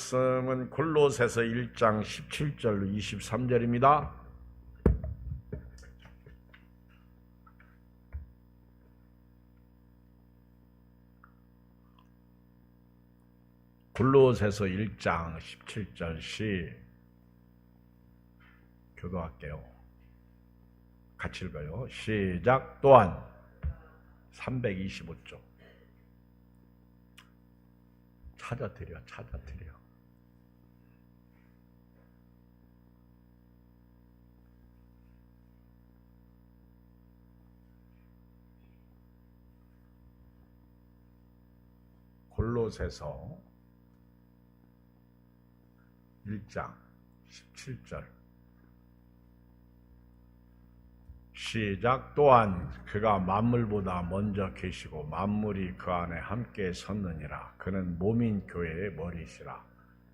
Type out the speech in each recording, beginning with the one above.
말씀은 골로새서 1장 17절 23절입니다. 골로새서 1장 17절 교도할게요. 같이 읽어요. 시작. 또한 325쪽 찾아드려. 골로새서 1장 17절 시작. 또한 그가 만물보다 먼저 계시고 만물이 그 안에 함께 섰느니라. 그는 몸인 교회의 머리시라.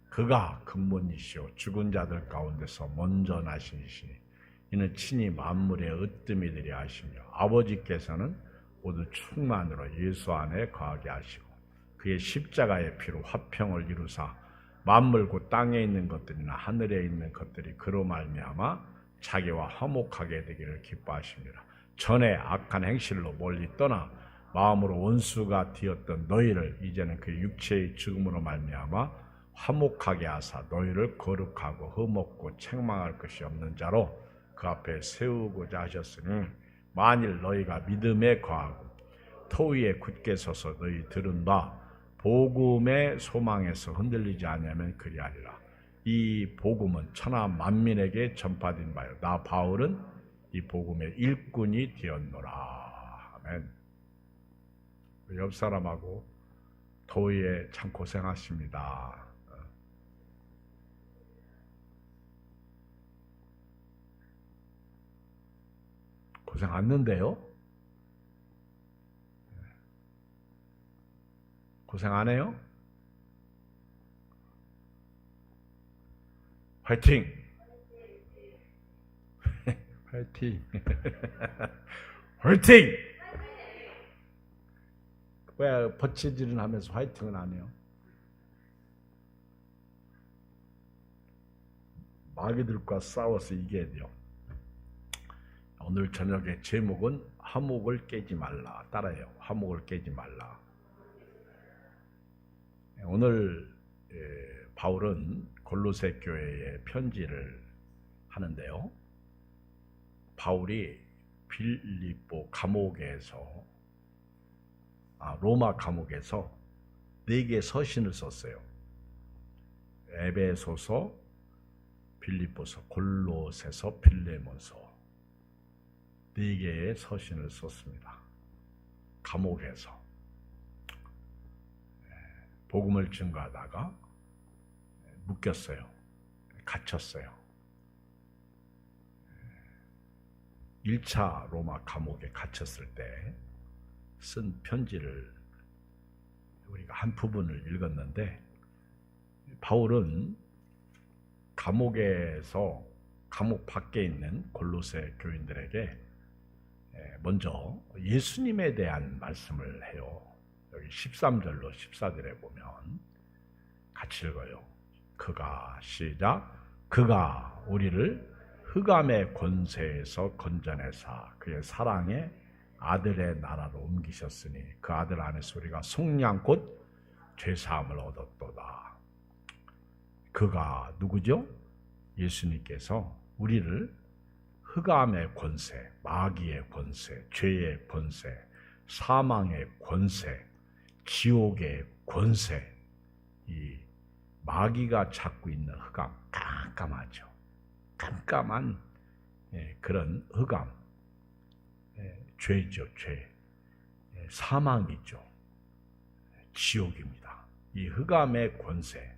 그가 근본이시오 죽은 자들 가운데서 먼저 나시니시니 이는 친히 만물의 으뜸이 되려 하시며 아버지께서는 모두 충만으로 예수 안에 거하게 하시고 그의 십자가의 피로 화평을 이루사 만물 곧 땅에 있는 것들이나 하늘에 있는 것들이 그로 말미암아 자기와 화목하게 되기를 기뻐하십니다. 전에 악한 행실로 멀리 떠나 마음으로 원수가 되었던 너희를 이제는 그 육체의 죽음으로 말미암아 화목하게 하사 너희를 거룩하고 흠없고 책망할 것이 없는 자로 그 앞에 세우고자 하셨으니 만일 너희가 믿음에 거하고 터 위에 굳게 서서 너희 들은 바 복음의 소망에서 흔들리지 않으면 그리하리라. 이 복음은 천하 만민에게 전파된 바요. 나 바울은 이 복음의 일꾼이 되었노라. 아멘. 옆 사람하고 더위에 참 고생하십니다. 고생 않는데요? 고생 안 해요? 화이팅! 화이팅! 화이팅! 왜 버치질은 하면서 화이팅은 안 해요? 마귀들과 싸워서 이겨야 돼요. 오늘 저녁의 제목은 화목을 깨지 말라. 따라해요. 화목을 깨지 말라. 오늘 바울은 골로새 교회에 편지를 하는데요. 바울이 빌립보 감옥에서 로마 감옥에서 4개의 서신을 썼어요. 에베소서, 빌립보서, 골로새서, 필레몬서 4개의 서신을 썼습니다. 감옥에서 복음을 증거하다가 묶였어요. 갇혔어요. 1차 로마 감옥에 갇혔을 때 쓴 편지를 우리가 한 부분을 읽었는데 바울은 감옥에서 감옥 밖에 있는 골로새 교인들에게 먼저 예수님에 대한 말씀을 해요. 여기 13절로 14절에 보면 같이 읽어요. 그가 시작. 그가 우리를 흑암의 권세에서 건져내사 그의 사랑의 아들의 나라로 옮기셨으니 그 아들 안에서 우리가 속량 곧 죄사함을 얻었도다. 그가 누구죠? 예수님께서 우리를 흑암의 권세, 마귀의 권세, 죄의 권세, 사망의 권세, 지옥의 권세, 이 마귀가 잡고 있는 흑암, 깜깜하죠. 깜깜한 그런 흑암, 죄죠, 죄. 사망이죠. 지옥입니다. 이 흑암의 권세,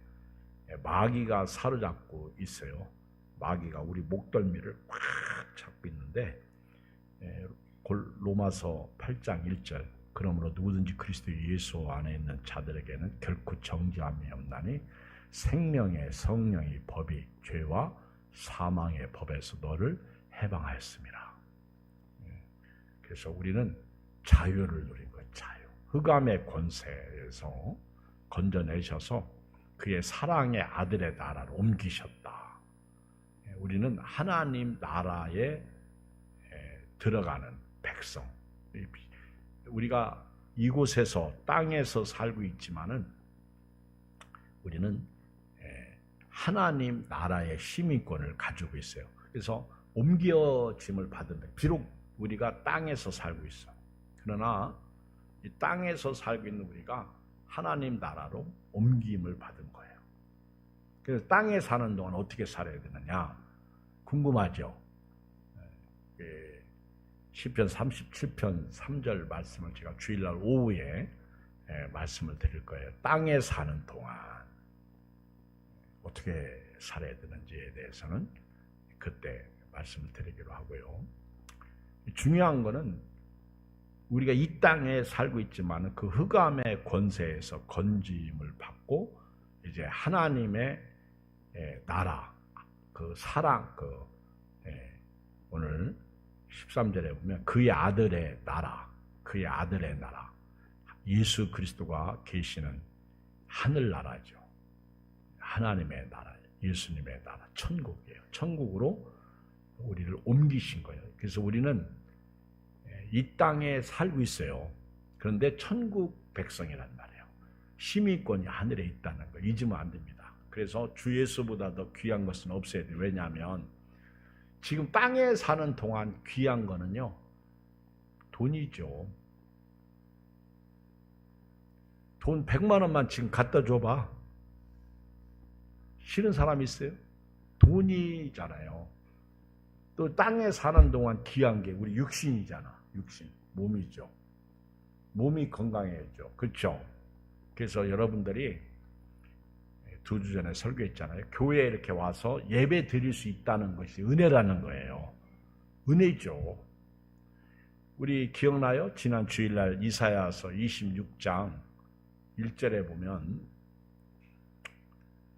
마귀가 사로잡고 있어요. 마귀가 우리 목덜미를 꽉 잡고 있는데 로마서 8장 1절 그러므로 누구든지 그리스도 예수 안에 있는 자들에게는 결코 정죄함이 없나니 생명의 성령의 법이 죄와 사망의 법에서 너를 해방하였습니다. 그래서 우리는 자유를 누린 거예요. 자유. 흑암의 권세에서 건져내셔서 그의 사랑의 아들의 나라로 옮기셨다. 우리는 하나님 나라에 들어가는 백성. 우리가 이곳에서 땅에서 살고 있지만은 우리는 하나님 나라의 시민권을 가지고 있어요. 그래서 옮겨짐을 받은 데 비록 우리가 땅에서 살고 있어. 그러나 이 땅에서 살고 있는 우리가 하나님 나라로 옮김을 받은 거예요. 그래서 땅에 사는 동안 어떻게 살아야 되느냐? 궁금하죠? 시편 37편 3절 말씀을 제가 주일날 오후에 말씀을 드릴 거예요. 땅에 사는 동안 어떻게 살아야 되는지에 대해서는 그때 말씀을 드리기로 하고요. 중요한 거는 우리가 이 땅에 살고 있지만 그 흑암의 권세에서 건짐을 받고 이제 하나님의 나라, 그 사랑, 오늘 13절에 보면 그의 아들의 나라, 그의 아들의 나라, 예수 그리스도가 계시는 하늘나라죠. 하나님의 나라, 예수님의 나라, 천국이에요. 천국으로 우리를 옮기신 거예요. 그래서 우리는 이 땅에 살고 있어요. 그런데 천국 백성이란 말이에요. 시민권이 하늘에 있다는 거 잊으면 안 됩니다. 그래서 주 예수보다 더 귀한 것은 없어야 돼요. 왜냐하면 지금 땅에 사는 동안 귀한 거는요, 돈이죠. 돈 100만 원만 지금 갖다 줘봐. 싫은 사람 있어요? 돈이잖아요. 또 땅에 사는 동안 귀한 게 우리 육신이잖아. 육신, 몸이죠. 몸이 건강해야죠. 그렇죠? 그래서 여러분들이 2주 전에 설교했잖아요. 교회에 이렇게 와서 예배 드릴 수 있다는 것이 은혜라는 거예요. 은혜죠. 우리 기억나요? 지난 주일날 이사야서 26장 1절에 보면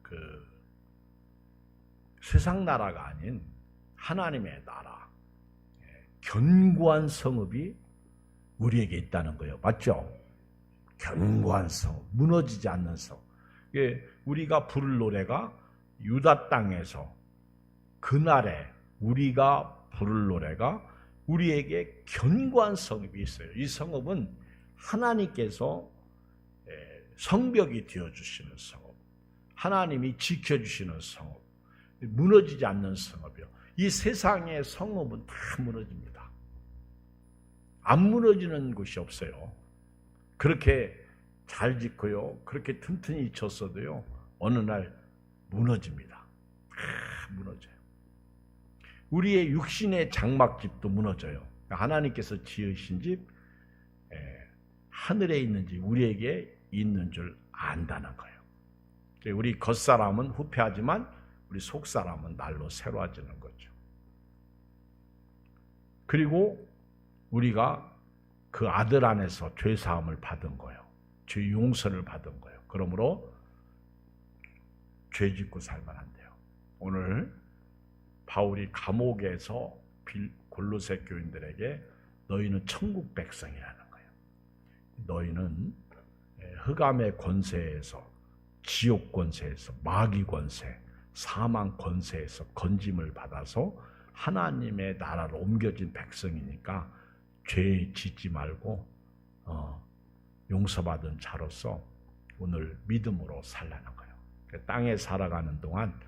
그 세상 나라가 아닌 하나님의 나라, 견고한 성읍이 우리에게 있다는 거예요. 맞죠? 견고한 성읍, 무너지지 않는 성읍. 우리가 부를 노래가 유다 땅에서 그날에 우리가 부를 노래가 우리에게 견고한 성읍이 있어요. 이 성읍은 하나님께서 성벽이 되어주시는 성읍, 하나님이 지켜주시는 성읍, 무너지지 않는 성읍이요. 이 세상의 성읍은 다 무너집니다. 안 무너지는 곳이 없어요. 그렇게 잘 짓고요, 그렇게 튼튼히 쳤어도요, 어느 날 무너집니다. 다 무너져요. 우리의 육신의 장막집도 무너져요. 하나님께서 지으신 집, 하늘에 있는 집, 우리에게 있는 줄 안다는 거예요. 우리 겉사람은 후패하지만 우리 속사람은 날로 새로워지는 거죠. 그리고 우리가 그 아들 안에서 죄사함을 받은 거예요. 죄 용서를 받은 거예요. 그러므로 죄 짓고 살면 안 돼요. 오늘 바울이 감옥에서 골로새 교인들에게 너희는 천국 백성이라는 거예요. 너희는 흑암의 권세에서, 지옥 권세에서, 마귀 권세, 사망 권세에서 건짐을 받아서 하나님의 나라로 옮겨진 백성이니까 죄 짓지 말고 용서받은 자로서 오늘 믿음으로 살라는 거예요. 땅에 살아가는 동안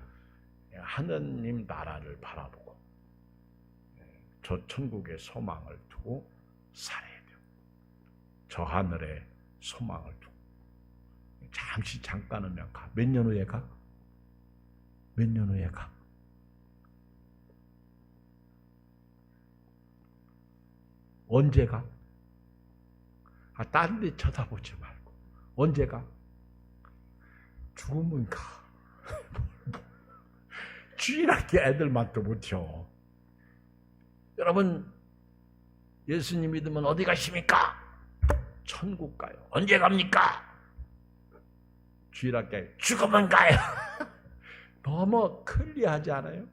하느님 나라를 바라보고 저 천국의 소망을 두고 살아야 돼요. 저 하늘에 소망을 두고 잠시 잠깐은 가. 몇 년 후에 가? 몇 년 후에 가? 언제 가? 딴 데 쳐다보지 말고 언제 가? 죽으면 가. 주일학교 애들만 또 못혀. 여러분, 예수님 믿으면 어디 가십니까? 천국 가요. 언제 갑니까? 주일학교에 죽으면 가요. 너무 클리어하지 않아요?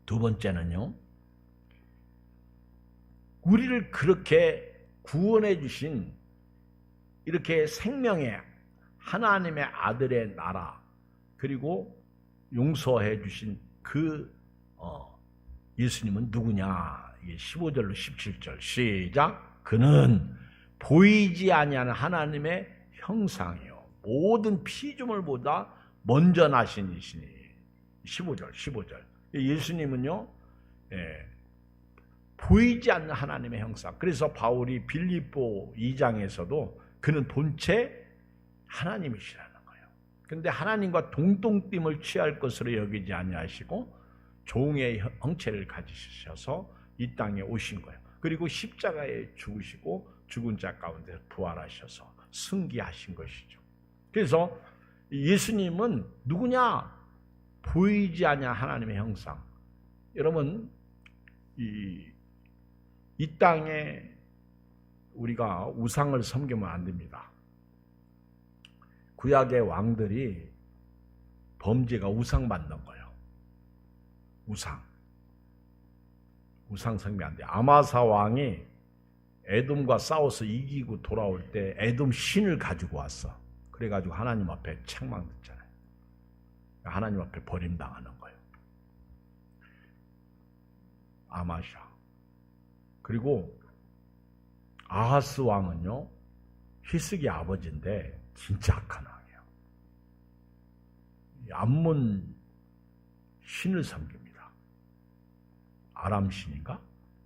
두 번째는요, 우리를 그렇게 구원해 주신 이렇게 생명의 하나님의 아들의 나라 그리고 용서해 주신 그 예수님은 누구냐? 이게 15절로 17절 시작. 그는 보이지 아니하는 하나님의 형상이요 모든 피조물보다 먼저 나신 이시니. 15절. 예수님은요, 보이지 않는 하나님의 형상. 그래서 바울이 빌립보 2장에서도 그는 본체 하나님이시라는 거예요. 그런데 하나님과 동등됨을 취할 것으로 여기지 아니하시고 종의 형체를 가지셔서 이 땅에 오신 거예요. 그리고 십자가에 죽으시고 죽은 자 가운데 부활하셔서 승리하신 것이죠. 그래서 예수님은 누구냐? 보이지 않냐 하나님의 형상. 여러분 이 땅에 우리가 우상을 섬기면 안 됩니다. 구약의 왕들이 범죄가 우상 만든 거예요. 우상 섬기면 안 돼. 아마사 왕이 에돔과 싸워서 이기고 돌아올 때 에돔 신을 가지고 왔어. 그래가지고 하나님 앞에 책망됐잖아요. 하나님 앞에 버림당하는 거예요. 아마샤. 그리고 아하스 왕은요, 히스기 아버지인데 진짜 악한 왕이에요. 암몬 신을 섬깁니다. 아람 신인가?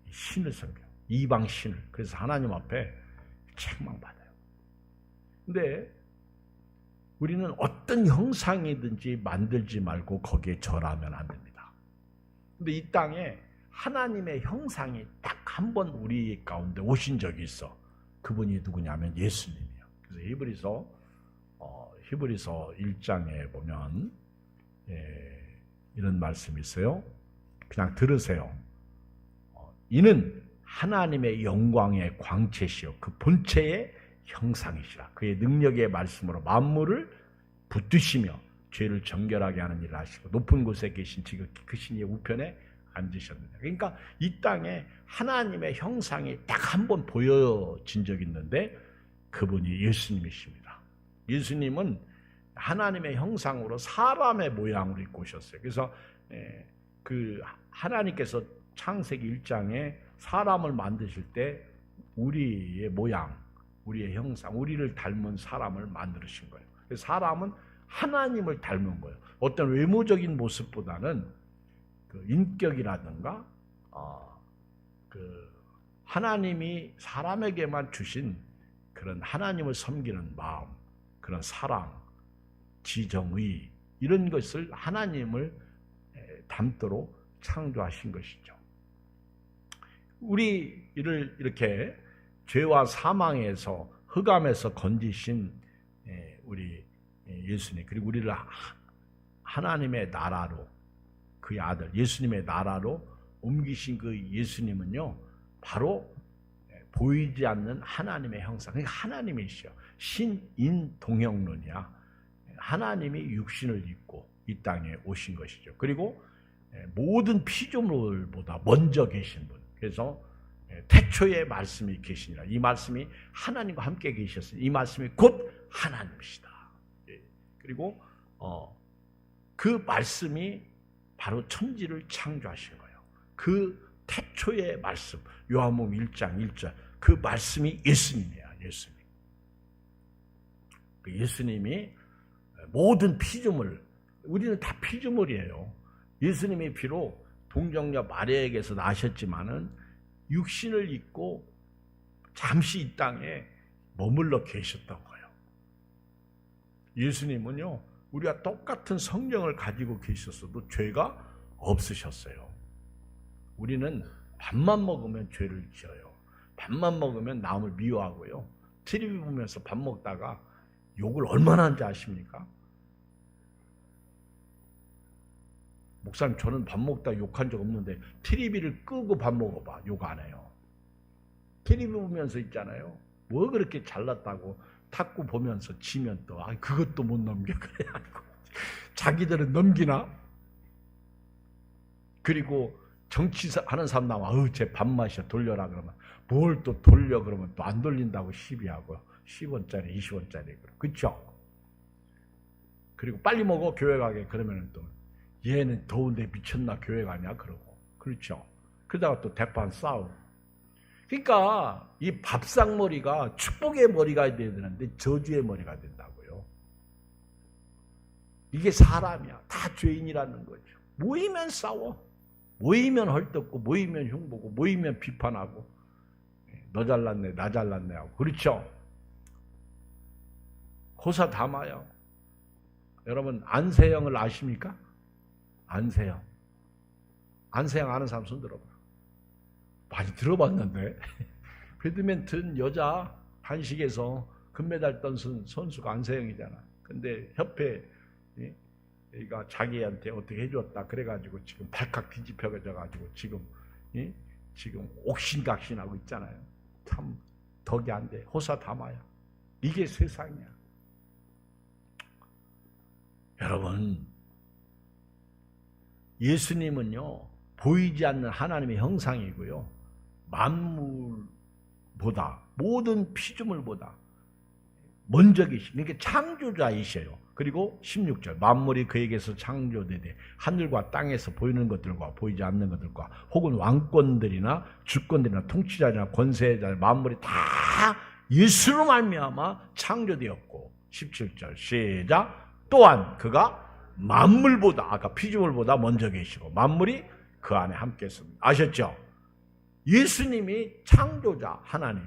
신을 섬겨요. 이방 신을. 그래서 하나님 앞에 책망받아요. 근데 우리는 어떤 형상이든지 만들지 말고 거기에 절하면 안 됩니다. 근데 이 땅에 하나님의 형상이 딱 한 번 우리 가운데 오신 적이 있어. 그분이 누구냐면 예수님이에요. 그래서 히브리서 1장에 보면 이런 말씀이 있어요. 그냥 들으세요. 이는 하나님의 영광의 광채시요 그 본체의 형상이시라. 그의 능력의 말씀으로 만물을 붙드시며 죄를 정결하게 하는 일을 하시고 높은 곳에 계신 지극히 크신 이의 우편에 앉으셨느냐. 그러니까 이 땅에 하나님의 형상이 딱 한 번 보여진 적이 있는데 그분이 예수님이십니다. 예수님은 하나님의 형상으로 사람의 모양으로 입고 오셨어요. 그래서 그 하나님께서 창세기 1장에 사람을 만드실 때 우리의 모양, 우리의 형상, 우리를 닮은 사람을 만드신 거예요. 그래서 사람은 하나님을 닮은 거예요. 어떤 외모적인 모습보다는 그 인격이라든가 그 하나님이 사람에게만 주신 그런 하나님을 섬기는 마음, 그런 사랑, 지정의 이런 것을 하나님을 닮도록 창조하신 것이죠. 우리를 이렇게 죄와 사망에서 흑암에서 건지신 우리 예수님, 그리고 우리를 하나님의 나라로, 그의 아들 예수님의 나라로 옮기신 그 예수님은요, 바로 보이지 않는 하나님의 형상, 그러니까 하나님이시죠. 신인동형론이야. 하나님이 육신을 입고 이 땅에 오신 것이죠. 그리고 모든 피조물보다 먼저 계신 분. 그래서 태초에 말씀이 계시니라. 이 말씀이 하나님과 함께 계셨으니 이 말씀이 곧 하나님이시다. 그리고 그 말씀이 바로 천지를 창조하신 거예요. 그 태초의 말씀, 요한복음 1장 1절, 그 말씀이 예수님이야. 예수님. 그 예수님이 모든 피조물, 우리는 다 피조물이에요. 예수님이 비록 동정녀 마리아에게서 나셨지만은 육신을 입고 잠시 이 땅에 머물러 계셨던 거예요. 예수님은요, 우리가 똑같은 성령을 가지고 계셨어도 죄가 없으셨어요. 우리는 밥만 먹으면 죄를 지어요. 밥만 먹으면 남을 미워하고요. TV 보면서 밥 먹다가 욕을 얼마나 하는지 아십니까? 목사님, 저는 밥 먹다 욕한 적 없는데 TV를 끄고 밥 먹어봐. 욕 안 해요. TV 보면서 있잖아요. 뭐 그렇게 잘났다고 탁구 보면서 지면 또 그것도 못 넘겨 그래. 자기들은 넘기나? 그리고 정치 하는 사람 나와 쟤 밥맛이야 돌려라 그러면 뭘 또 돌려 그러면 또 안 돌린다고 시비하고 10원짜리, 20원짜리. 그렇죠? 그리고 빨리 먹어, 교회 가게. 그러면 또 얘는 더운데 미쳤나 교회 가냐 그러고. 그렇죠? 그러다가 또 대판 싸우고. 그러니까 이 밥상머리가 축복의 머리가 돼야 되는데 저주의 머리가 된다고요. 이게 사람이야. 다 죄인이라는 거죠. 모이면 싸워. 모이면 헐떡고, 모이면 흉보고, 모이면 비판하고, 너 잘났네, 나 잘났네 하고. 그렇죠? 호사다마요. 여러분 안세영을 아십니까? 안세영. 안세영 아는 사람 손 들어봐. 많이 들어봤는데. 배드민턴 여자 단식에서 금메달 딴 선수가 안세영이잖아. 근데 협회 가 자기한테 어떻게 해줬다 그래가지고 지금 발칵 뒤집혀져가지고 지금 옥신각신하고 있잖아요. 참 덕이 안 돼. 호사다마야. 이게 세상이야. 여러분 예수님은요 보이지 않는 하나님의 형상이고요 만물보다 모든 피조물보다 먼저 계시 그러니까 창조자이셔요. 그리고 16절 만물이 그에게서 창조되되 하늘과 땅에서 보이는 것들과 보이지 않는 것들과 혹은 왕권들이나 주권들이나 통치자들이나 권세자들 만물이 다 예수로 말미암아 창조되었고 17절 시작 또한 그가 만물보다 아까 피조물보다 먼저 계시고 만물이 그 안에 함께 있습니다. 아셨죠? 예수님이 창조자 하나님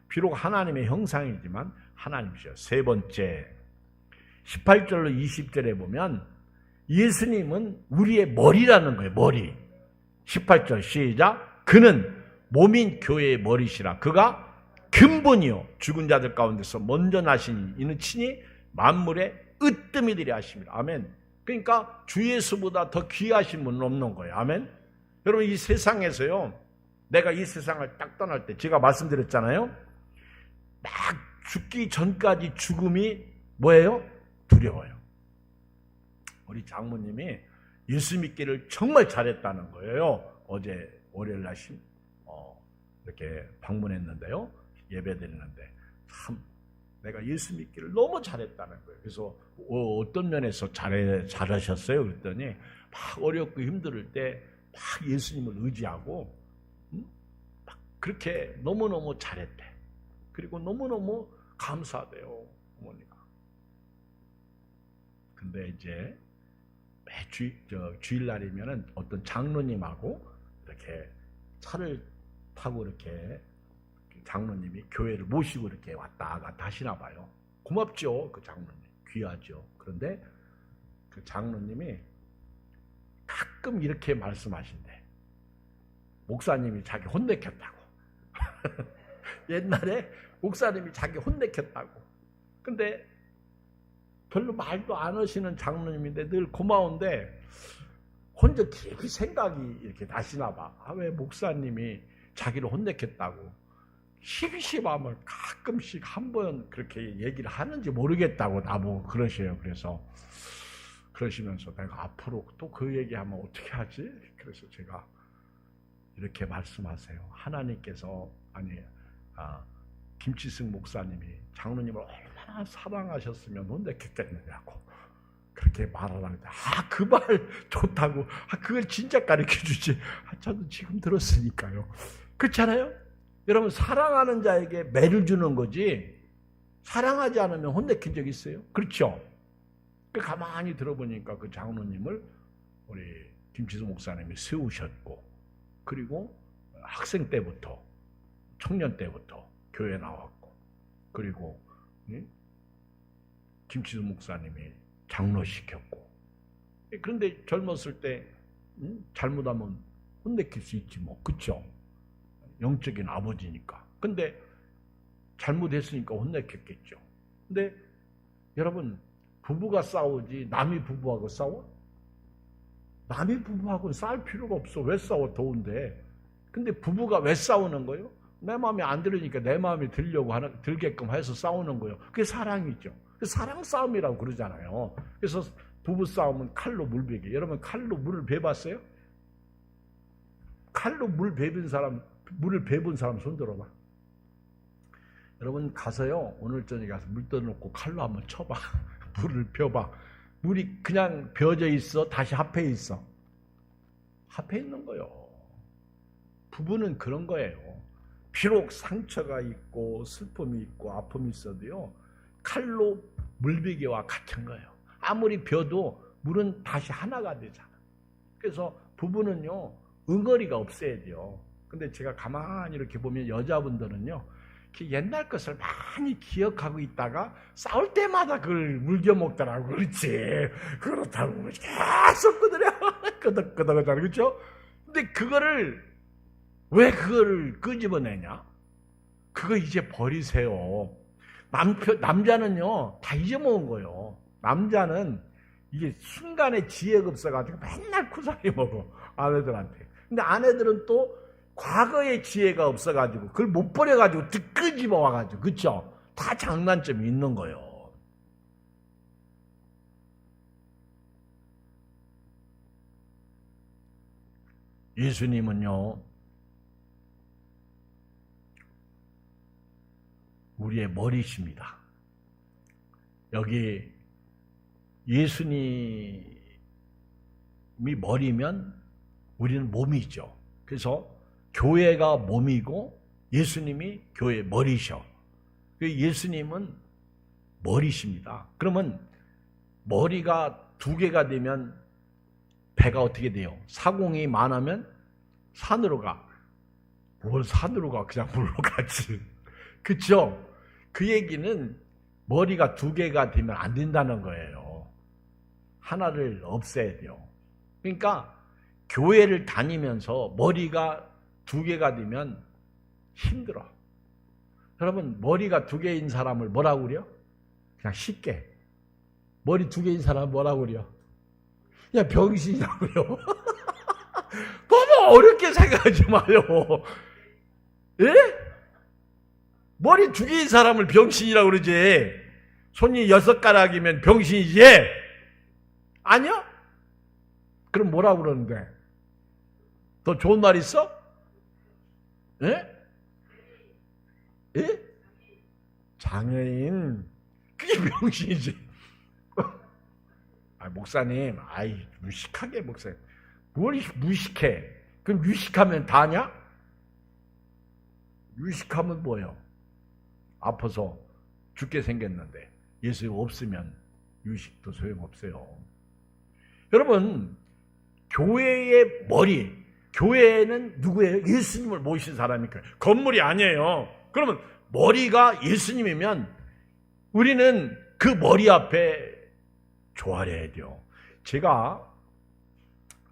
비록 하나님의 형상이지만 하나님이죠. 세 번째 18절로 20절에 보면 예수님은 우리의 머리라는 거예요. 머리. 18절 시작. 그는 몸인 교회의 머리시라. 그가 근본이요 죽은 자들 가운데서 먼저 나시니 이는 친히 만물의 으뜸이 되려 하십니다. 아멘. 그러니까 주 예수보다 더 귀하신 분은 없는 거예요. 아멘. 여러분 이 세상에서요 내가 이 세상을 딱 떠날 때 제가 말씀드렸잖아요. 막 죽기 전까지 죽음이 뭐예요? 두려워요. 우리 장모님이 예수 믿기를 정말 잘했다는 거예요. 어제 월요일 날 이렇게 방문했는데요. 예배 드리는데 참 내가 예수 믿기를 너무 잘했다는 거예요. 그래서 어떤 면에서 잘하셨어요? 그랬더니 막 어렵고 힘들 때 막 예수님을 의지하고 막 그렇게 너무너무 잘했대. 그리고 너무너무 감사하대요. 어머니가. 근데 이제 매 주일날이면은 어떤 장로님하고 이렇게 차를 타고 이렇게 장로님이 교회를 모시고 이렇게 왔다 갔다 하시나 봐요. 고맙죠. 그 장로님. 귀하죠. 그런데 그 장로님이 가끔 이렇게 말씀하신대. 목사님이 자기 혼내켰다고. 옛날에 목사님이 자기 혼내켰다고. 근데 별로 말도 안 하시는 장로님인데 늘 고마운데 혼자 깊이 생각이 이렇게 나시나 봐. 왜 목사님이 자기를 혼내켰다고. 시비시밤을 가끔씩 한번 그렇게 얘기를 하는지 모르겠다고 나보고 그러셔요. 그래서 그러시면서 내가 앞으로 또 그 얘기하면 어떻게 하지? 그래서 제가 이렇게 말씀하세요. 하나님께서 김치승 목사님이 장로님을 얼마나 사랑하셨으면 혼내켰겠느냐고 그렇게 말하라는데 그 말 좋다고 그걸 진짜 가르쳐주지. 저도 지금 들었으니까요. 그렇잖아요? 여러분 사랑하는 자에게 매를 주는 거지 사랑하지 않으면 혼내킨 적 있어요? 그렇죠? 가만히 들어보니까 그 장로님을 우리 김치수 목사님이 세우셨고 그리고 학생 때부터 청년 때부터 교회 나왔고 그리고 김치수 목사님이 장로시켰고 그런데 젊었을 때 잘못하면 혼내킬 수 있지 뭐. 그렇죠? 영적인 아버지니까. 근데 잘못했으니까 혼내켰겠죠. 근데 여러분 부부가 싸우지 남이 부부하고 싸워? 남이 부부하고는 싸울 필요가 없어. 왜 싸워? 더운데. 근데 부부가 왜 싸우는 거예요? 내 마음에 안 들으니까 내 마음에 들게끔 해서 싸우는 거예요. 그게 사랑이죠. 사랑 싸움이라고 그러잖아요. 그래서 부부 싸움은 칼로 물 베기. 여러분 칼로 물을 베봤어요? 칼로 물을 베본 사람 손 들어봐. 여러분 가서요, 오늘 저녁에 가서 물 떠놓고 칼로 한번 쳐봐. 물을 벼봐. 물이 그냥 벼져 있어? 다시 합해 있어? 합해 있는 거요. 부부는 그런 거예요. 비록 상처가 있고 슬픔이 있고 아픔이 있어도요, 칼로 물비기와 같은 거예요. 아무리 벼도 물은 다시 하나가 되잖아. 그래서 부부는요, 응어리가 없어야 돼요. 근데 제가 가만히 이렇게 보면 여자분들은요, 옛날 것을 많이 기억하고 있다가 싸울 때마다 그걸 물겨 먹더라고. 그렇지. 그렇다고 계속 끄덕여. 끄덕끄덕하잖아. 그렇죠? 근데 왜 그거를 끄집어내냐? 그거 이제 버리세요. 남자는요, 다 잊어먹은 거예요. 남자는 이게 순간에 지혜가 없어가지고 맨날 쿠사리 먹어. 아내들한테. 근데 아내들은 또 과거의 지혜가 없어가지고 그걸 못 버려가지고 끄집어 와가지고. 그쵸? 다 장단점이 있는 거예요. 예수님은요, 우리의 머리십니다. 여기 예수님이 머리면 우리는 몸이죠. 그래서 교회가 몸이고 예수님이 교회의 머리셔. 예수님은 머리십니다. 그러면 머리가 두 개가 되면 배가 어떻게 돼요? 사공이 많으면 산으로 가. 뭘 산으로 가? 그냥 물로 가지. 그쵸? 그 얘기는 머리가 두 개가 되면 안 된다는 거예요. 하나를 없애야 돼요. 그러니까 교회를 다니면서 머리가 두 개가 되면 힘들어. 여러분, 머리가 두 개인 사람을 뭐라고 그래요? 그냥 쉽게. 머리 두 개인 사람을 뭐라고 그래요? 그냥 병신이라고 그래요. 너무 어렵게 생각하지 마요. 예? 머리 두 개인 사람을 병신이라고 그러지. 손이 6가락이면 병신이지. 아니야? 그럼 뭐라고 그러는데? 더 좋은 말 있어? 예? 예? 장애인. 그게 병신이지. 목사님, 무식하게 목사님. 뭘 무식해? 그럼 유식하면 다냐? 유식하면 뭐예요? 아파서 죽게 생겼는데 예수 없으면 유식도 소용없어요. 여러분, 교회의 머리, 교회는 누구예요? 예수님을 모신 사람이니까. 건물이 아니에요. 그러면 머리가 예수님이면 우리는 그 머리 앞에 조아려야 돼요. 제가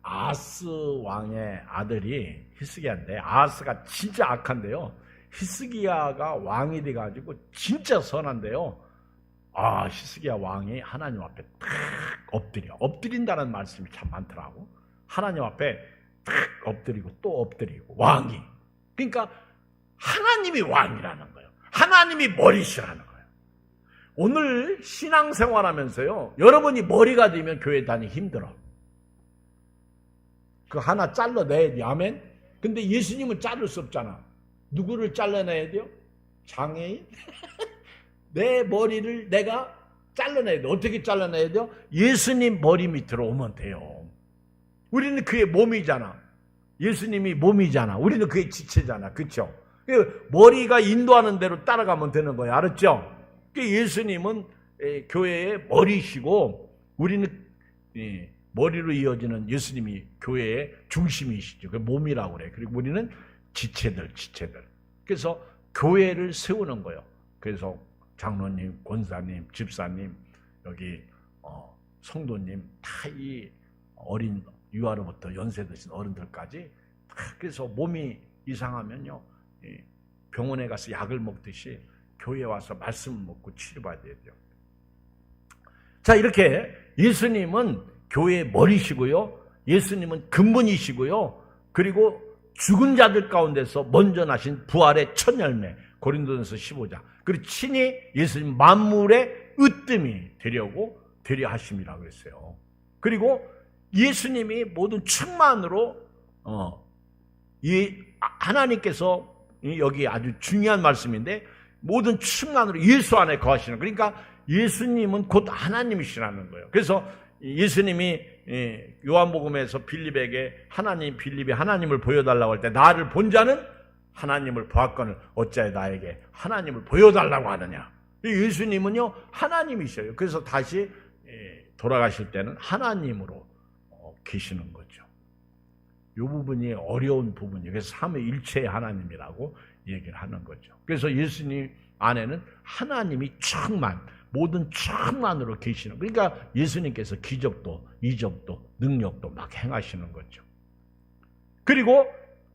아하스 왕의 아들이 히스기야인데, 아하스가 진짜 악한데요, 히스기야가 왕이 돼가지고 진짜 선한데요, 히스기야 왕이 하나님 앞에 탁 엎드린다는 말씀이 참 많더라고. 하나님 앞에 탁 엎드리고 또 엎드리고, 왕이. 그러니까 하나님이 왕이라는 거예요. 하나님이 머리시라는 거예요. 오늘 신앙생활 하면서요, 여러분이 머리가 되면 교회 다니기 힘들어. 그 하나 잘라내야 돼. 아멘? 근데 예수님은 자를 수 없잖아. 누구를 잘라내야 돼요? 장애인? 내 머리를 내가 잘라내야 돼. 어떻게 잘라내야 돼요? 예수님 머리 밑으로 오면 돼요. 우리는 그의 몸이잖아. 예수님이 몸이잖아. 우리는 그의 지체잖아. 그렇죠? 머리가 인도하는 대로 따라가면 되는 거예요. 알았죠? 예수님은 교회의 머리시고 우리는 머리로 이어지는 예수님이 교회의 중심이시죠. 그 몸이라고 그래. 그리고 우리는 지체들. 그래서 교회를 세우는 거예요. 그래서 장로님, 권사님, 집사님, 여기 성도님 다 이 어린 유아로부터 연세 드신 어른들까지 다. 그래서 몸이 이상하면요, 병원에 가서 약을 먹듯이 교회에 와서 말씀을 먹고 치료받아야 돼요. 자, 이렇게 예수님은 교회의 머리시고요, 예수님은 근본이시고요, 그리고 죽은 자들 가운데서 먼저 나신 부활의 첫 열매, 고린도전서 15장. 그리고 친히 예수님 만물의 으뜸이 되려 하심이라고 그랬어요. 그리고 예수님이 모든 충만으로 하나님께서, 여기 아주 중요한 말씀인데, 모든 충만으로 예수 안에 거하시는, 그러니까 예수님은 곧 하나님이시라는 거예요. 그래서 예수님이 요한복음에서 빌립에게 빌립이 하나님을 보여달라고 할 때 나를 본 자는 하나님을 보았거늘 어찌하여 나에게 하나님을 보여달라고 하느냐. 예수님은요 하나님이셔요. 그래서 다시 돌아가실 때는 하나님으로 계시는 거죠. 이 부분이 어려운 부분이에요. 그래서 삼위일체의 하나님이라고 얘기를 하는 거죠. 그래서 예수님 안에는 하나님이 모든 충만으로 계시는, 그러니까 예수님께서 기적도 이적도 능력도 막 행하시는 거죠. 그리고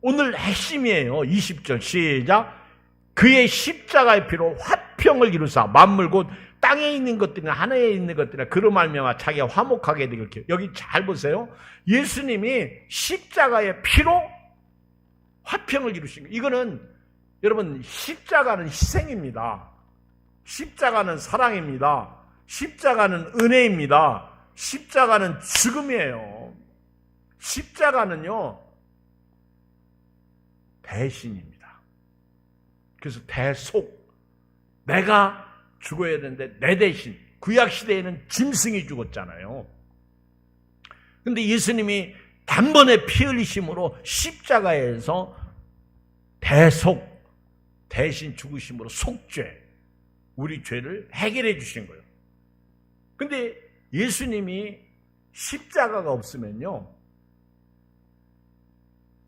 오늘 핵심이에요. 20절 시작. 그의 십자가의 피로 화평을 이루사 만물 곧 땅에 있는 것들이나 하늘에 있는 것들이나 그로 말미암아 자기가 화목하게 되길. 여기 잘 보세요. 예수님이 십자가의 피로 화평을 이루신 거예요. 이거는 여러분, 십자가는 희생입니다. 십자가는 사랑입니다. 십자가는 은혜입니다. 십자가는 죽음이에요. 십자가는요 대신입니다. 그래서 대속, 내가 죽어야 되는데 내 대신. 구약시대에는 짐승이 죽었잖아요. 근데 예수님이 단번에 피 흘리심으로 십자가에서 대신 죽으심으로 속죄, 우리 죄를 해결해 주신 거예요. 근데 예수님이 십자가가 없으면요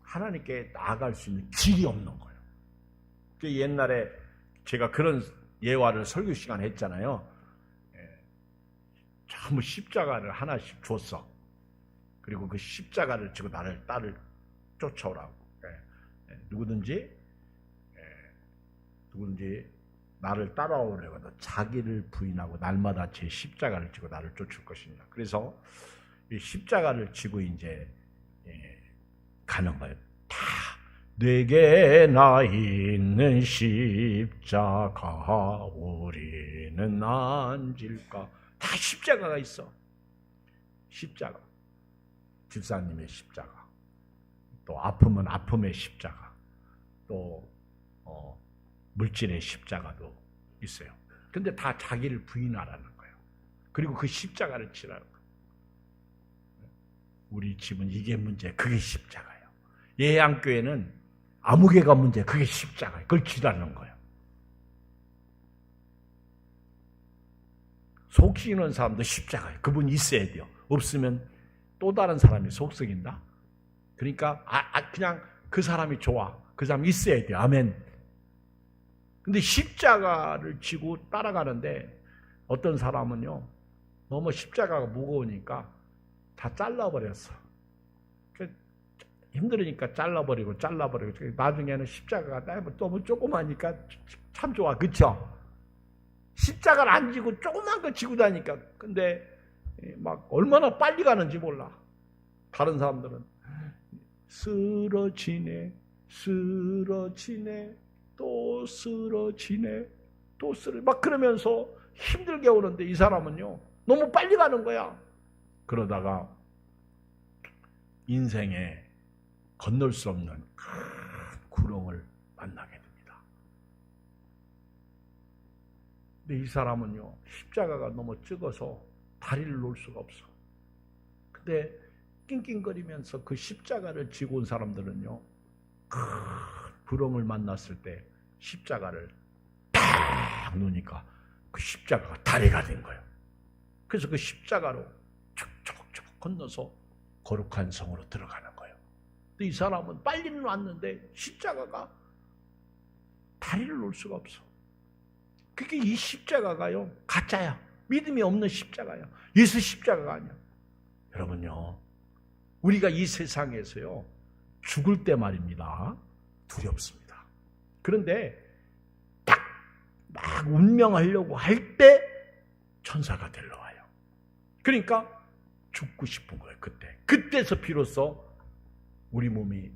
하나님께 나아갈 수 있는 길이 없는 거예요. 옛날에 제가 그런 예화를 설교 시간 했잖아요. 전부 십자가를 하나씩 줬어. 그리고 그 십자가를 지고 딸을 쫓아오라고. 누구든지 나를 따라오려고 자기를 부인하고 날마다 제 십자가를 지고 나를 쫓을 것입니다. 그래서 이 십자가를 지고 이제 가는 거예요. 다 내게 나 있는 십자가 우리는 안질까. 다 십자가가 있어. 십자가. 집사님의 십자가. 또 아프면 아픔의 십자가. 또 물질의 십자가도 있어요. 근데 다 자기를 부인하라는 거예요. 그리고 그 십자가를 치라는 거예요. 우리 집은 이게 문제, 그게 십자가예요. 예양교회는 아무개가 문제, 그게 십자가예요. 그걸 치라는 거예요. 속 썩이는 사람도 십자가예요. 그분이 있어야 돼요. 없으면 또 다른 사람이 속 썩인다. 그러니까 그냥 그 사람이 좋아. 그 사람이 있어야 돼요. 아멘. 근데 십자가를 지고 따라가는데 어떤 사람은요 너무 십자가가 무거우니까 다 잘라버렸어. 힘들으니까 잘라버리고 나중에는 십자가가 너무 조그마니까 참 좋아. 그쵸? 십자가를 안 지고 조그만 거 지고 다니까. 근데 막 얼마나 빨리 가는지 몰라. 다른 사람들은 쓰러지네 또 쓰러지네 막 그러면서 힘들게 오는데 이 사람은요 너무 빨리 가는 거야. 그러다가 인생에 건널 수 없는 큰 구렁을 만나게 됩니다. 근데 이 사람은요 십자가가 너무 적어서 다리를 놓을 수가 없어. 근데 낑낑거리면서 그 십자가를 지고 온 사람들은요 큰 구렁을 만났을 때 십자가를 딱 놓으니까 그 십자가가 다리가 된 거예요. 그래서 그 십자가로 척척척 건너서 거룩한 성으로 들어가는 거예요. 근데 이 사람은 빨리는 왔는데 십자가가 다리를 놓을 수가 없어. 그게 이 십자가가요 가짜야. 믿음이 없는 십자가야. 예수 십자가가 아니야. 여러분요 우리가 이 세상에서요 죽을 때 말입니다 두렵습니다. 그런데 딱 막 운명하려고 할 때 천사가 데려와요. 그러니까 죽고 싶은 거예요. 그때서 비로소 우리 몸이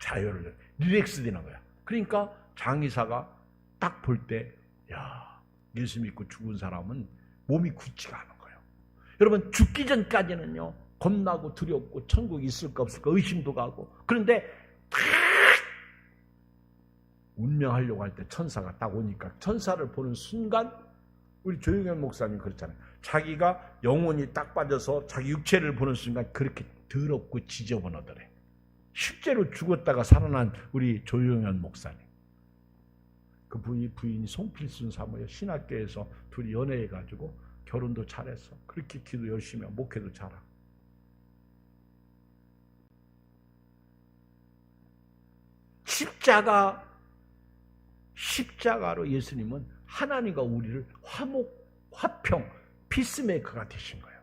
자유를 릴렉스 되는 거야. 그러니까 장의사가 딱 볼 때 야 예수 믿고 죽은 사람은 몸이 굳지가 않은 거예요. 여러분 죽기 전까지는요 겁나고 두렵고 천국이 있을까 없을까 의심도 가고. 그런데 딱 운명하려고 할 때 천사가 딱 오니까 천사를 보는 순간 우리 조용현 목사님 그렇잖아요. 자기가 영혼이 딱 빠져서 자기 육체를 보는 순간 그렇게 더럽고 지저분하더래. 실제로 죽었다가 살아난 우리 조용현 목사님. 그 부인이 송필순 사모예요. 신학교에서 둘이 연애해가지고 결혼도 잘했어. 그렇게 기도 열심히 하고 목회도 잘하고. 십자가로 예수님은 하나님과 우리를 화평, 피스메이커가 되신 거예요.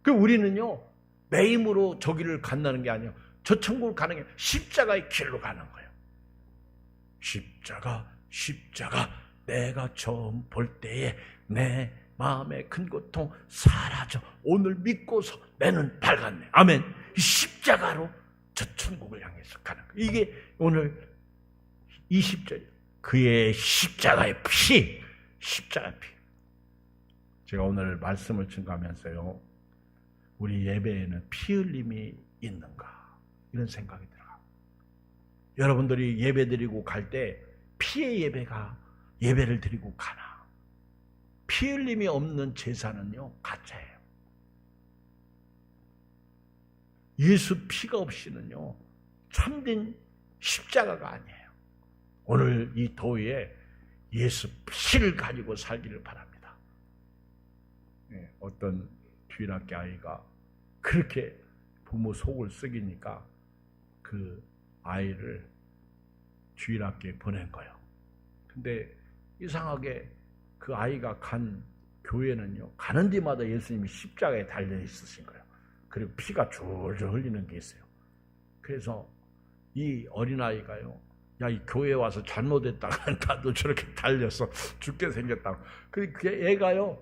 그 우리는요, 내 힘으로 저기를 간다는 게 아니에요. 저 천국을 가는 게 십자가의 길로 가는 거예요. 십자가, 내가 처음 볼 때에 내 마음의 큰 고통 사라져. 오늘 믿고서 내 눈 밝았네. 아멘. 십자가로 저 천국을 향해서 가는 거예요. 이게 오늘 20절. 그의 십자가의 피. 제가 오늘 말씀을 증거하면서요, 우리 예배에는 피 흘림이 있는가? 이런 생각이 들어요. 여러분들이 예배 드리고 갈 때 피의 예배를 드리고 가나? 피 흘림이 없는 제사는요, 가짜예요. 예수 피가 없이는요, 참된 십자가가 아니에요. 오늘 이 더위에 예수 피를 가지고 살기를 바랍니다. 어떤 뒤늦게 아이가 그렇게 부모 속을 썩이니까 그 아이를 뒤늦게 보낸 거예요. 근데 이상하게 그 아이가 간 교회는요, 가는 데마다 예수님이 십자가에 달려 있으신 거예요. 그리고 피가 줄줄 흘리는 게 있어요. 그래서 이 어린아이가요, 야, 이 교회에 와서 잘못했다가 나도 저렇게 달려서 죽게 생겼다고. 그 애가요,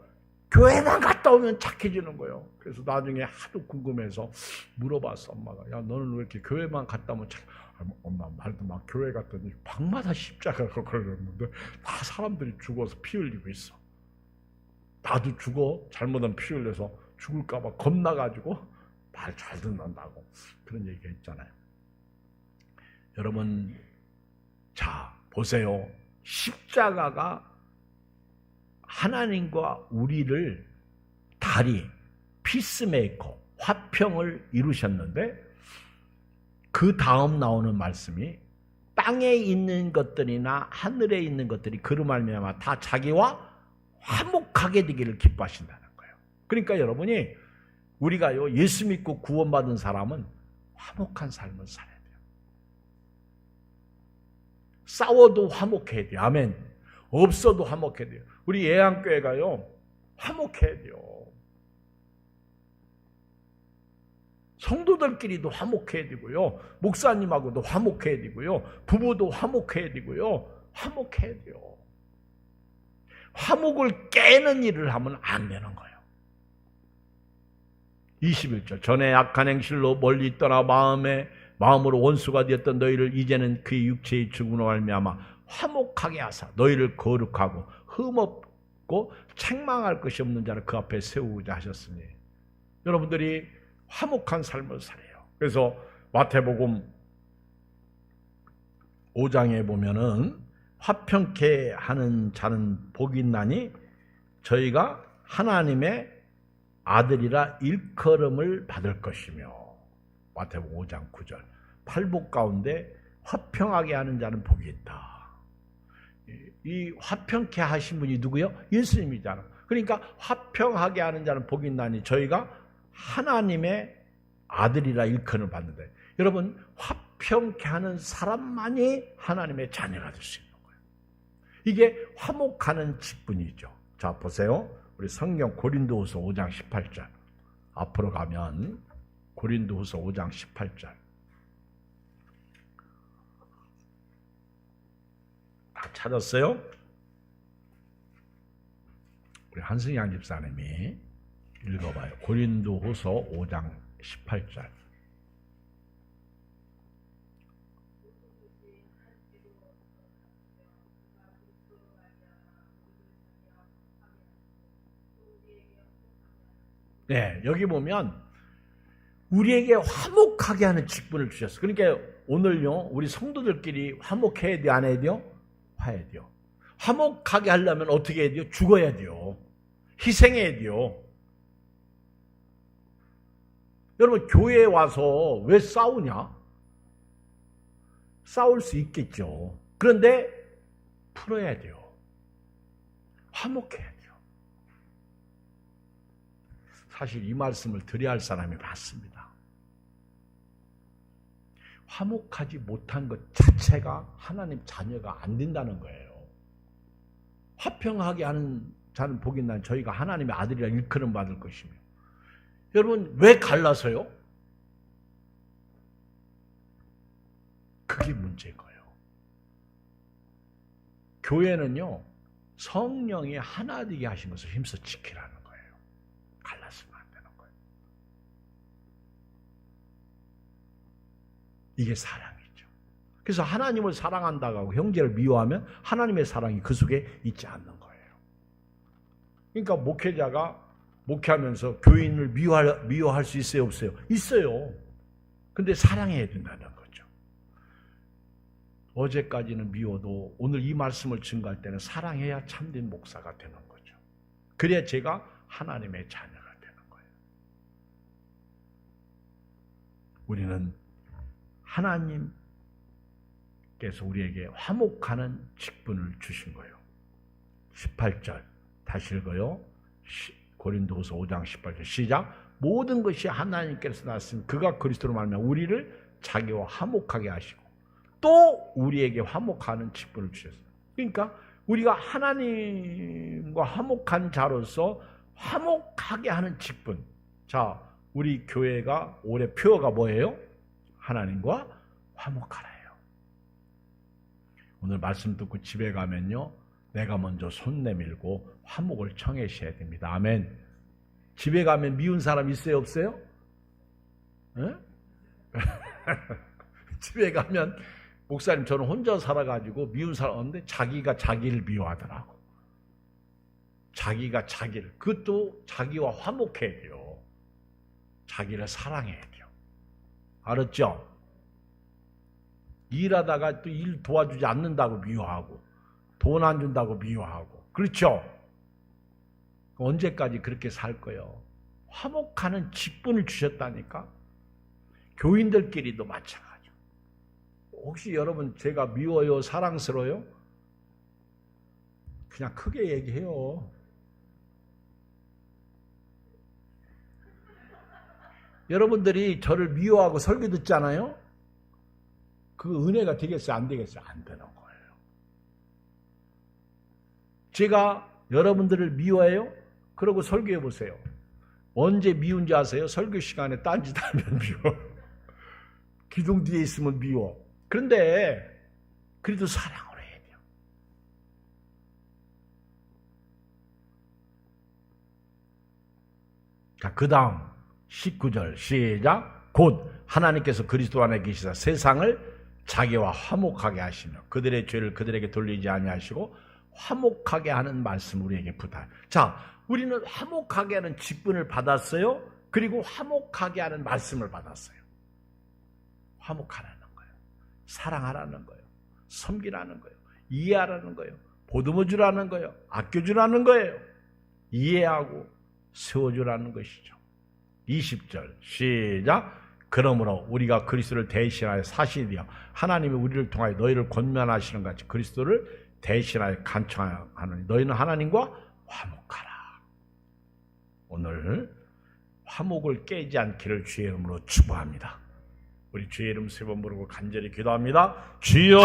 교회만 갔다 오면 착해지는 거예요. 그래서 나중에 하도 궁금해서 물어봤어, 엄마가. 야, 너는 왜 이렇게 교회만 갔다 오면 착해? 엄마 말도 막 교회 갔더니 방마다 십자가가 걸렸는데 다 사람들이 죽어서 피 흘리고 있어. 나도 죽어. 잘못하면 피 흘려서 죽을까 봐 겁나가지고 말 잘 듣는다고. 그런 얘기가 있잖아요. 여러분, 자, 보세요. 십자가가 하나님과 우리를 피스메이커, 화평을 이루셨는데 그 다음 나오는 말씀이 땅에 있는 것들이나 하늘에 있는 것들이 그로 말미암아 다 자기와 화목하게 되기를 기뻐하신다는 거예요. 그러니까 여러분이 우리가요, 예수 믿고 구원받은 사람은 화목한 삶을 살아야 돼요. 싸워도 화목해야 돼요. 아멘. 없어도 화목해야 돼요. 우리 예안교회가요, 화목해야 돼요. 성도들끼리도 화목해야 되고요. 목사님하고도 화목해야 되고요. 부부도 화목해야 되고요. 화목해야 돼요. 화목을 깨는 일을 하면 안 되는 거예요. 21절. 전에 악한 행실로 멀리 떠나 마음으로 원수가 되었던 너희를 이제는 그의 육체의 죽음으로 말미암아 화목하게 하사 너희를 거룩하고 흠없고 책망할 것이 없는 자를 그 앞에 세우고자 하셨으니, 여러분들이 화목한 삶을 살아요. 그래서 마태복음 5장에 보면은 화평케 하는 자는 복이 있나니 저희가 하나님의 아들이라 일컬음을 받을 것이며, 마태복음 5장 9절. 팔복 가운데 화평하게 하는 자는 복이 있다. 이 화평케 하신 분이 누구요? 예수님이잖아. 그러니까 화평하게 하는 자는 복이 있나니 저희가 하나님의 아들이라 일컬음을 받는데, 여러분, 화평케 하는 사람만이 하나님의 자녀가 될 수 있는 거예요. 이게 화목하는 직분이죠. 자, 보세요. 우리 성경 고린도후서 5장 18절. 앞으로 가면 고린도후서 5장 18절. 다 찾았어요? 우리 한승양 집사님이 읽어봐요. 고린도후서 5장 18절. 네, 여기 보면 우리에게 화목하게 하는 직분을 주셨어요. 그러니까 오늘요, 우리 성도들끼리 화목해야 돼, 안 해야 돼요? 아파야 돼요. 화목하게 하려면 어떻게 해야 돼요? 죽어야 돼요. 희생해야 돼요. 여러분, 교회에 와서 왜 싸우냐? 싸울 수 있겠죠. 그런데 풀어야 돼요. 화목해야 돼요. 사실 이 말씀을 드려야 할 사람이 많습니다. 화목하지 못한 것 자체가 하나님 자녀가 안 된다는 거예요. 화평하게 하는 자는 복이 있나니 저희가 하나님의 아들이라 일컬음 받을 것이며. 여러분, 왜 갈라서요? 그게 문제인 거예요. 교회는요, 성령이 하나 되게 하신 것을 힘써 지키라는 거예요. 갈라서면 안 되는 거예요. 이게 사랑이죠. 그래서 하나님을 사랑한다고 하고 형제를 미워하면 하나님의 사랑이 그 속에 있지 않는 거예요. 그러니까 목회자가 목회하면서 교인을 미워할 수 있어요, 없어요? 있어요. 근데 사랑해야 된다는 거죠. 어제까지는 미워도 오늘 이 말씀을 증거할 때는 사랑해야 참된 목사가 되는 거죠. 그래야 제가 하나님의 자녀가 되는 거예요. 우리는 하나님께서 우리에게 화목하는 직분을 주신 거예요. 18절 다시 읽어요. 고린도후서 5장 18절 시작. 모든 것이 하나님께서 났으면 그가 그리스도로 말미암아 우리를 자기와 화목하게 하시고 또 우리에게 화목하는 직분을 주셨어요. 그러니까 우리가 하나님과 화목한 자로서 화목하게 하는 직분. 자, 우리 교회가 올해 표어가 뭐예요? 하나님과 화목하라예요. 오늘 말씀 듣고 집에 가면요, 내가 먼저 손 내밀고 화목을 청하셔야 됩니다. 아멘. 집에 가면 미운 사람 있어요, 없어요? 집에 가면 목사님 저는 혼자 살아가지고 미운 사람 없는데 자기가 자기를 미워하더라고. 자기가 자기를. 그것도 자기와 화목해야 돼요. 자기를 사랑해야 돼요. 알았죠? 일하다가 또 일 도와주지 않는다고 미워하고 돈 안 준다고 미워하고 그렇죠? 언제까지 그렇게 살 거예요? 화목하는 직분을 주셨다니까? 교인들끼리도 마찬가지죠. 혹시 여러분 제가 미워요? 사랑스러워요? 그냥 크게 얘기해요. 여러분들이 저를 미워하고 설교 듣잖아요? 그 은혜가 되겠어요? 안 되겠어요? 안 되는 거예요. 제가 여러분들을 미워해요? 그러고 설교해 보세요. 언제 미운지 아세요? 설교 시간에 딴짓 하면 미워. 기둥 뒤에 있으면 미워. 그런데 그래도 사랑을 해야 돼요. 자, 그 다음 19절 시작. 곧 하나님께서 그리스도 안에 계시사 세상을 자기와 화목하게 하시며 그들의 죄를 그들에게 돌리지 아니하시고 화목하게 하는 말씀 우리에게 부탁. 자, 우리는 화목하게 하는 직분을 받았어요. 그리고 화목하게 하는 말씀을 받았어요. 화목하라는 거예요. 사랑하라는 거예요. 섬기라는 거예요. 이해하라는 거예요. 보듬어주라는 거예요. 아껴주라는 거예요. 이해하고 세워주라는 것이죠. 20절 시작. 그러므로 우리가 그리스도를 대신하여 사신이 되어 하나님이 우리를 통하여 너희를 권면하시는 같이 그리스도를 대신하여 간청하노니 너희는 하나님과 화목하라. 오늘 화목을 깨지 않기를 주의 이름으로 축복합니다. 우리 주의 이름 세 번 부르고 간절히 기도합니다. 주여